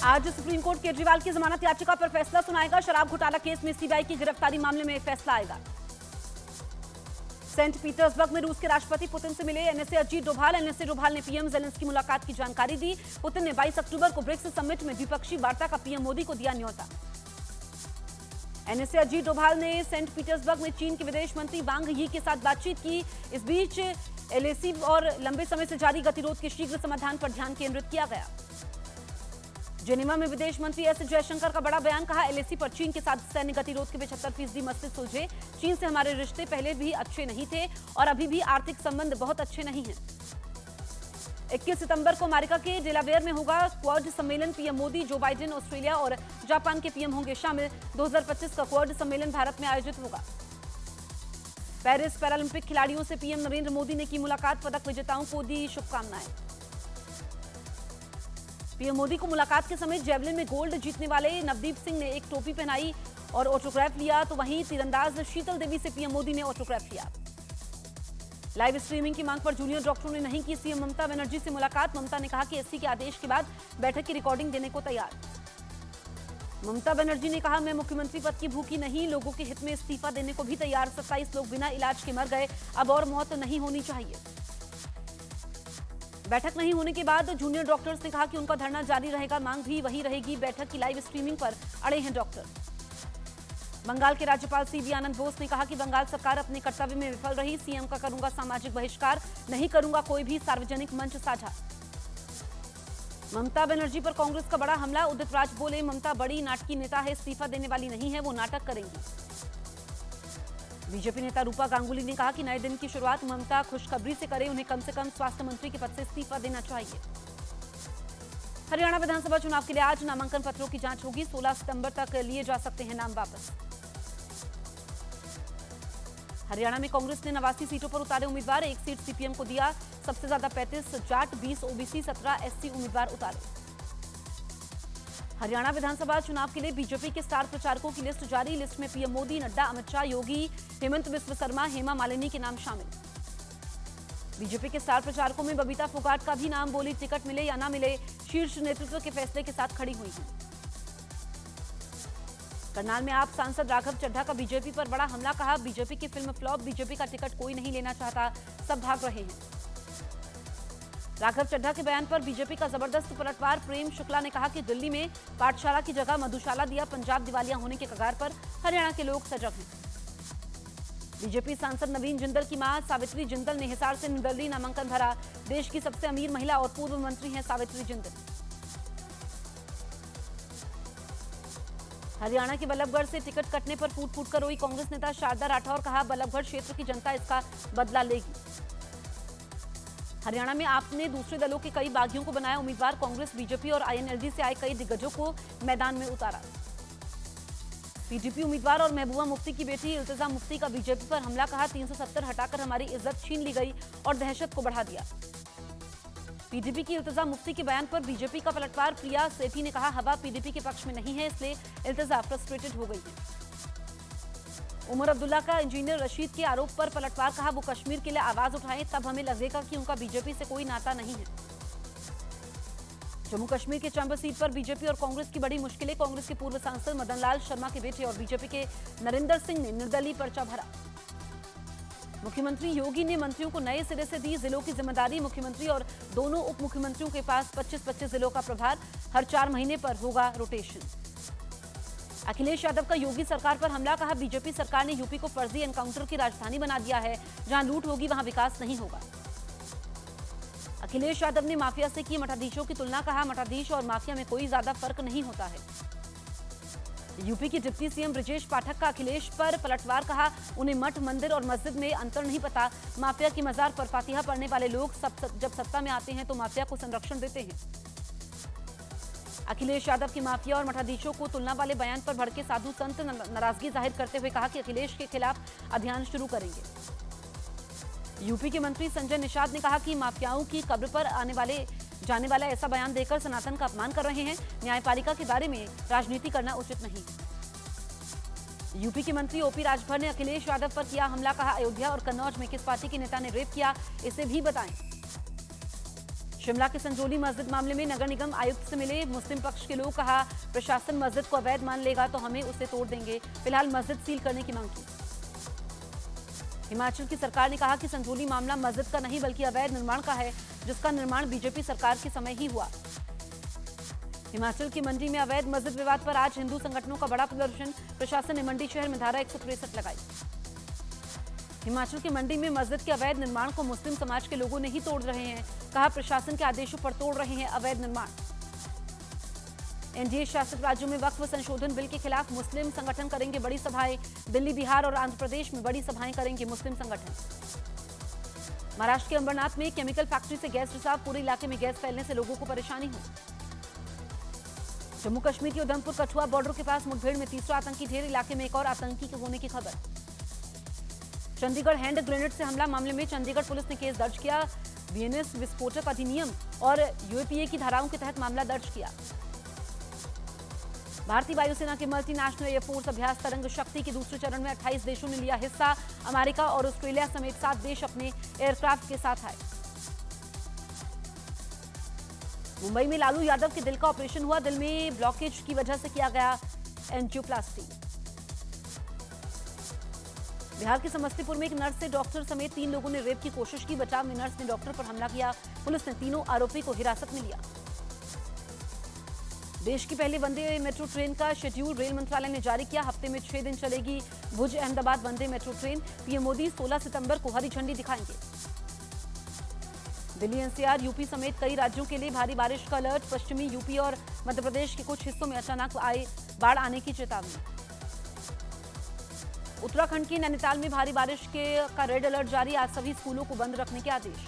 आज supreme court Kejriwal की जमानत याचिका पर फैसला सुनाएगा। शराब घोटाला केस में सीबीआई की गिरफ्तारी मामले में फैसला आएगा। सेंट पीटर्सबर्ग में रूस के राष्ट्रपति पुतिन से मिले एनएसए अजीत डोभाल। एनएसए डोभाल ने पीएम जेलेंस्की की मुलाकात की जानकारी दी। पुतिन ने 22 अक्टूबर को ब्रिक्स समिट में द्विपक्षीय वार्ता का पीएम मोदी को दिया न्योता। एनएसए अजीत डोभाल ने सेंट पीटर्सबर्ग में चीन के विदेश मंत्री वांग यी के साथ बातचीत की। इस बीच एलएसी और लंबे समय से जारी गतिरोध के शीघ्र समाधान पर ध्यान केंद्रित किया गया। जेनेवा में विदेश मंत्री एस जयशंकर का बड़ा बयान, कहा एलएसी पर चीन के साथ सैन्य गतिरोध के 75% मसले सुलझे। चीन से हमारे रिश्ते पहले भी अच्छे नहीं थे और अभी भी आर्थिक संबंध बहुत अच्छे नहीं हैं। 21 सितंबर को अमेरिका के डेलावेयर में होगा क्वाड सम्मेलन। PM Modi, Joe Biden, Australia और जापान के पीएम होंगे शामिल। 2025 का क्वाड सम्मेलन भारत में आयोजित होगा। पेरिस पैरालंपिक खिलाड़ियों से पीएम नरेंद्र मोदी ने की मुलाकात। पदक विजेताओं को दी शुभकामनाएं। पीएम मोदी को मुलाकात के समय जेवलिन में गोल्ड जीतने वाले नवदीप सिंह ने एक टोपी पहनाई और ऑटोग्राफ लिया, तो वहीं तीरंदाज शीतल देवी से पीएम मोदी ने ऑटोग्राफ लिया। लाइव स्ट्रीमिंग की मांग पर जूनियर डॉक्टरों ने नहीं की सीएम ममता बनर्जी से मुलाकात। ममता ने कहा कि एससी के आदेश के बाद बैठक की रिकॉर्डिंग देने को तैयार। ममता बनर्जी ने कहा, मैं मुख्यमंत्री पद की भूखी नहीं, लोगों के हित में इस्तीफा देने को भी तैयार। 27 लोग बिना इलाज के मर गए, अब और मौत नहीं होनी चाहिए। बैठक नहीं होने के बाद जूनियर डॉक्टर्स ने कहा कि उनका धरना जारी रहेगा, मांग भी वही रहेगी। बैठक की लाइव स्ट्रीमिंग पर अड़े हैं डॉक्टर। बंगाल के राज्यपाल सीबी आनंद बोस ने कहा कि बंगाल सरकार अपने कर्तव्य में विफल रही। सीएम का करूंगा सामाजिक बहिष्कार, नहीं करूंगा कोई भी सार्वजनिक मंच साझा। ममता बनर्जी पर कांग्रेस का बड़ा हमला। उदित राज बोले, ममता बड़ी नाटकी नेता है, इस्तीफा देने वाली नहीं है, वो नाटक करेंगी। बीजेपी नेता रूपा गांगुली ने कहा कि नए दिन की शुरुआत ममता खुशखबरी से करे, उन्हें कम से कम स्वास्थ्य मंत्री के पद से इस्तीफा देना चाहिए। हरियाणा विधानसभा चुनाव के लिए आज नामांकन पत्रों की जांच होगी। 16 सितंबर तक लिए जा सकते हैं नाम वापस। हरियाणा में कांग्रेस ने 89 सीटों पर उतारे उम्मीदवार। एक सीट सीपीएम को दिया। सबसे ज्यादा 35 जाट, 20 ओबीसी, 17 एससी उम्मीदवार उतारे। हरियाणा विधानसभा चुनाव के लिए बीजेपी के स्टार प्रचारकों की लिस्ट जारी। लिस्ट में पीएम मोदी, नड्डा, अमित शाह, योगी, हेमंत बिस्व शर्मा, हेमा मालिनी के नाम शामिल। बीजेपी के स्टार प्रचारकों में बबीता फोगाट का भी नाम। बोली, टिकट मिले या ना मिले, शीर्ष नेतृत्व के फैसले के साथ खड़ी हुई हैं। करनाल में आप सांसद राघव चड्ढा का बीजेपी पर बड़ा हमला। कहा, बीजेपी की फिल्म फ्लॉप, बीजेपी का टिकट कोई नहीं लेना चाहता, सब भाग रहे हैं। राघव चड्ढा के बयान पर बीजेपी का जबरदस्त पलटवार। प्रेम शुक्ला ने कहा कि दिल्ली में पाठशाला की जगह मधुशाला दिया, पंजाब दिवालिया होने के कगार पर, हरियाणा के लोग सजग हैं। बीजेपी सांसद नवीन जिंदल की मां सावित्री जिंदल ने हिसार से निर्दलीय नामांकन भरा। देश की सबसे अमीर महिला और पूर्व मंत्री हैं सावित्री जिंदल। हरियाणा के बल्लभगढ़ से टिकट कटने पर फूट फूट कर रोई कांग्रेस नेता शारदा राठौर। कहा, बल्लभगढ़ क्षेत्र की जनता इसका बदला लेगी। हरियाणा में आपने दूसरे दलों के कई बागियों को बनाया उम्मीदवार। कांग्रेस, बीजेपी और आईएनएलडी से आए कई दिग्गजों को मैदान में उतारा। पीडीपी उम्मीदवार और महबूबा मुफ्ती की बेटी इल्तिजा मुफ्ती का बीजेपी पर हमला। कहा, 370 हटाकर हमारी इज्जत छीन ली गई और दहशत को बढ़ा दिया। पीडीपी की इल्तिजा मुफ्ती के बयान पर बीजेपी का पलटवार। प्रिया सेठी ने कहा, हवा पीडीपी के पक्ष में नहीं है, इसलिए इल्तिजा फ्रस्ट्रेटेड हो गई है। उमर अब्दुल्ला का इंजीनियर रशीद के आरोप पर पलटवार। कहा, वो कश्मीर के लिए आवाज उठाएं, तब हमें लगेगा कि उनका बीजेपी से कोई नाता नहीं है। जम्मू कश्मीर के चंबा सीट पर बीजेपी और कांग्रेस की बड़ी मुश्किलें। कांग्रेस के पूर्व सांसद मदन लाल शर्मा के बेटे और बीजेपी के नरेंद्र सिंह ने निर्दलीय पर्चा भरा। मुख्यमंत्री योगी ने मंत्रियों को नए सिरे से दी जिलों की जिम्मेदारी। मुख्यमंत्री और दोनों उप मुख्यमंत्रियों के पास 25-25 जिलों का प्रभार। हर 4 महीने पर होगा रोटेशन। अखिलेश यादव का योगी सरकार पर हमला। कहा, बीजेपी सरकार ने यूपी को फर्जी एनकाउंटर की राजधानी बना दिया है, जहां लूट होगी वहां विकास नहीं होगा। अखिलेश यादव ने माफिया से की मठाधीशों की तुलना। कहा, मठाधीश और माफिया में कोई ज्यादा फर्क नहीं होता है। यूपी के डिप्टी सीएम ब्रजेश पाठक का अखिलेश पर पलटवार। कहा, उन्हें मठ, मंदिर और मस्जिद में अंतर नहीं पता। माफिया की मजार पर फातिहा पढ़ने वाले लोग जब सत्ता में आते हैं तो माफिया को संरक्षण देते हैं। अखिलेश यादव की माफिया और मठाधीशों को तुलना वाले बयान पर भड़के साधु संत नाराजगी जाहिर करते हुए कहा कि अखिलेश के खिलाफ अभियान शुरू करेंगे। यूपी के मंत्री संजय निषाद ने कहा कि माफियाओं की कब्र पर जाने वाला ऐसा बयान देकर सनातन का अपमान कर रहे हैं। न्यायपालिका के बारे में राजनीति करना उचित नहीं। यूपी के मंत्री ओपी राजभर ने अखिलेश यादव पर किया हमला। कहा, अयोध्या और कन्नौज में किस पार्टी के नेता ने रेप किया, इसे भी बताएं। शिमला के संजौली मस्जिद मामले में नगर निगम आयुक्त से मिले मुस्लिम पक्ष के लोग, कहा प्रशासन मस्जिद को अवैध मान लेगा तो हमें उसे तोड़ देंगे। फिलहाल मस्जिद सील करने की मांग की। हिमाचल की सरकार ने कहा कि संजौली मामला मस्जिद का नहीं बल्कि अवैध निर्माण का है, जिसका निर्माण बीजेपी सरकार के समय ही हुआ। हिमाचल की मंडी में अवैध मस्जिद विवाद पर आज हिंदू संगठनों का बड़ा प्रदर्शन। प्रशासन ने मंडी शहर में धारा 163 लगाई। हिमाचल की मंडी में मस्जिद के अवैध निर्माण को मुस्लिम समाज के लोगों ने ही तोड़ रहे हैं, कहा प्रशासन के आदेशों पर तोड़ रहे हैं अवैध निर्माण। एनडीए शासित राज्यों में वक्फ संशोधन बिल के खिलाफ मुस्लिम संगठन करेंगे बड़ी सभाएं। दिल्ली, बिहार और आंध्र प्रदेश में बड़ी सभाएं करेंगे मुस्लिम संगठन। महाराष्ट्र के अंबरनाथ में केमिकल फैक्ट्री से गैस रिसाव, पूरे इलाके में गैस फैलने से लोगों को परेशानी हुई। जम्मू कश्मीर के उधमपुर कठुआ बॉर्डर के पास मुठभेड़ में तीसरा आतंकी ढेर, इलाके में एक और आतंकी के होने की खबर। चंडीगढ़ हैंड ग्रेनेड से हमला मामले में चंडीगढ़ पुलिस ने केस दर्ज किया। बीएनएस विस्फोटक अधिनियम और यूएपीए की धाराओं के तहत मामला दर्ज किया। भारतीय वायुसेना के मल्टीनेशनल एयरफोर्स अभ्यास तरंग शक्ति के दूसरे चरण में 28 देशों ने लिया हिस्सा। अमेरिका और ऑस्ट्रेलिया समेत 7 देश अपने एयरक्राफ्ट के साथ आए। मुंबई में लालू यादव के दिल का ऑपरेशन हुआ। दिल में ब्लॉकेज की वजह से किया गया एंजियोप्लास्टी। बिहार के समस्तीपुर में एक नर्स से डॉक्टर समेत 3 लोगों ने रेप की कोशिश की। बचाव में नर्स ने डॉक्टर पर हमला किया। पुलिस ने तीनों आरोपी को हिरासत में लिया। देश की पहली वंदे मेट्रो ट्रेन का शेड्यूल रेल मंत्रालय ने जारी किया। हफ्ते में 6 दिन चलेगी भुज अहमदाबाद वंदे मेट्रो ट्रेन। पीएम मोदी 16 सितंबर को हरी झंडी दिखाएंगे। दिल्ली, एनसीआर, यूपी समेत कई राज्यों के लिए भारी बारिश का अलर्ट। पश्चिमी यूपी और मध्य प्रदेश के कुछ हिस्सों में अचानक बाढ़ आने की चेतावनी। उत्तराखंड के नैनीताल में भारी बारिश का रेड अलर्ट जारी। आज सभी स्कूलों को बंद रखने के आदेश।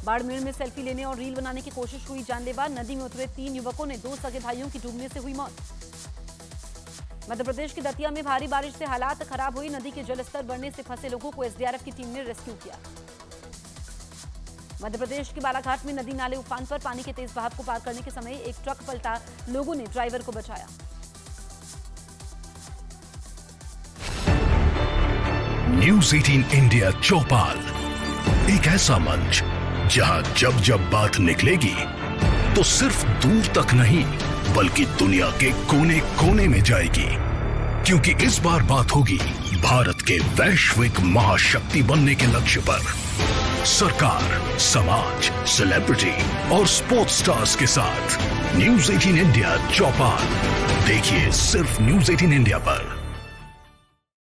बाड़मेर में सेल्फी लेने और रील बनाने की कोशिश हुई जानलेवा। नदी में उतरे 3 युवकों ने 2 सगे भाइयों की डूबने से हुई मौत। मध्य प्रदेश के दतिया में भारी बारिश से हालात खराब हुई। नदी के जलस्तर बढ़ने से फंसे लोगों को एसडीआरएफ की टीम ने रेस्क्यू किया। मध्य प्रदेश के बालाघाट में नदी नाले उफान पर। पानी के तेज बहाव को पार करने के समय एक ट्रक पलटा। लोगों ने ड्राइवर को बचाया। न्यूज़ 18 इंडिया चौपाल, एक ऐसा मंच जहां जब जब बात निकलेगी तो सिर्फ दूर तक नहीं बल्कि दुनिया के कोने कोने में जाएगी, क्योंकि इस बार बात होगी भारत के वैश्विक महाशक्ति बनने के लक्ष्य पर। सरकार, समाज, सेलिब्रिटी और स्पोर्ट्स स्टार्स के साथ न्यूज़ 18 इंडिया चौपाल देखिए सिर्फ न्यूज़ 18 इंडिया पर।